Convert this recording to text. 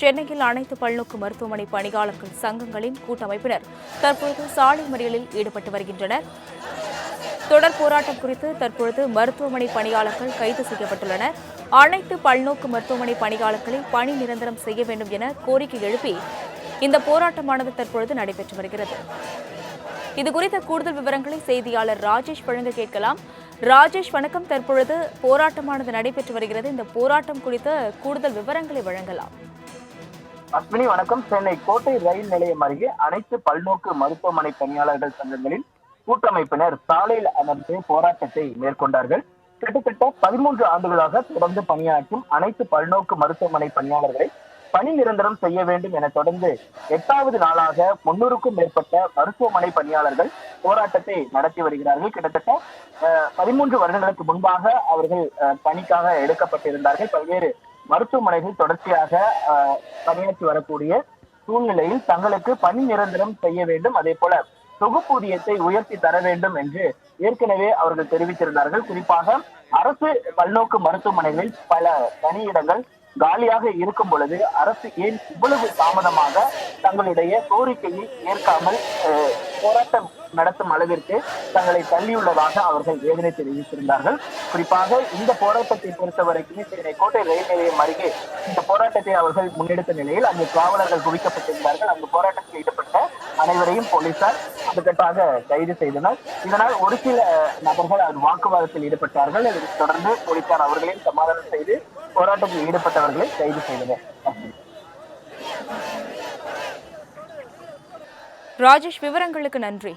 சென்னையில் அனைத்து பல்நோக்கு மருத்துவமனை பணியாளர்கள் சங்கங்களின் கூட்டமைப்பினர் தற்போது சாலை மறியலில் ஈடுபட்டு வருகின்றனர். தொடர் போராட்டம் குறித்து தற்பொழுது மருத்துவமனை பணியாளர்கள் கைது செய்யப்பட்டுள்ளனர். அனைத்து பல்நோக்கு மருத்துவமனை பணியாளர்களை பணி நிரந்தரம் செய்ய வேண்டும் என கோரிக்கை எழுப்பி இந்த போராட்டமானது தற்பொழுது நடைபெற்று வருகிறது. இதுகுறித்த கூடுதல் விவரங்களை செய்தியாளர் ராஜேஷ் வழங்க கேட்கலாம். ராஜேஷ், வணக்கம். தற்பொழுது போராட்டமானது நடைபெற்று வருகிறது. இந்த போராட்டம் குறித்த கூடுதல் விவரங்களை வழங்கலாம். அஸ்வினி, வணக்கம். சென்னை கோட்டை ரயில் நிலையம் அருகே அனைத்து பல்நோக்கு மருத்துவமனை பணியாளர்கள் சங்கங்களின் கூட்டமைப்பினர் சாலையில் அமர்ந்து போராட்டத்தை மேற்கொண்டார்கள். கிட்டத்தட்ட 13 ஆண்டுகளாக தொடர்ந்து பணியாற்றும் அனைத்து பல்நோக்கு மருத்துவமனை பணியாளர்களை பணி நிரந்தரம் செய்ய வேண்டும் என தொடர்ந்து 8வது நாளாக 300க்கும் மேற்பட்ட மருத்துவமனை பணியாளர்கள் போராட்டத்தை நடத்தி வருகிறார்கள். கிட்டத்தட்ட 13 வருடங்களுக்கு முன்பாக அவர்கள் பணிக்காக எடுக்கப்பட்டிருந்தார்கள். பல்வேறு மருத்துவமனைகள் தொடர்ச்சியாக பணியாற்றி வரக்கூடிய சூழ்நிலையில் தங்களுக்கு பணி நிரந்தரம் செய்ய வேண்டும், அதே போல தொகுப்பூதியத்தை உயர்த்தி தர வேண்டும் என்று ஏற்கனவே அவர்கள் தெரிவித்திருந்தார்கள். குறிப்பாக அரசு பல்நோக்கு மருத்துவமனைகளில் பல பணியிடங்கள் காலியாக இருக்கும் பொழுது அரசு ஏன் இவ்வளவு தாமதமாக தங்களுடைய கோரிக்கையை ஏற்காமல் போராட்டம் நடத்தும் அளவிற்கு தங்களை தள்ளியுள்ளதாக அவர்கள் வேதனை தெரிவித்திருந்தார்கள். குறிப்பாக இந்த போராட்டத்தை பொறுத்தவரைக்குமே சென்னை கோட்டை ரயில் நிலையம் அருகே இந்த போராட்டத்தை அவர்கள் முன்னெடுத்த நிலையில் அங்கு காவலர்கள் குவிக்கப்பட்டிருந்தார்கள். அங்கு போராட்டத்தில் ஈடுபட்ட அனைவரையும் போலீசார் அதுக்கட்டாக கைது செய்தனர். இதனால் ஒரு சில நபர்கள் வாக்குவாதத்தில் ஈடுபட்டார்கள். இதனைத் தொடர்ந்து போலீசார் அவர்களையும் சமாதானம் செய்து போராட்டத்தில் ஈடுபட்டவர்களை கைது செய்தனர். ராஜேஷ், விவரங்களுக்கு நன்றி.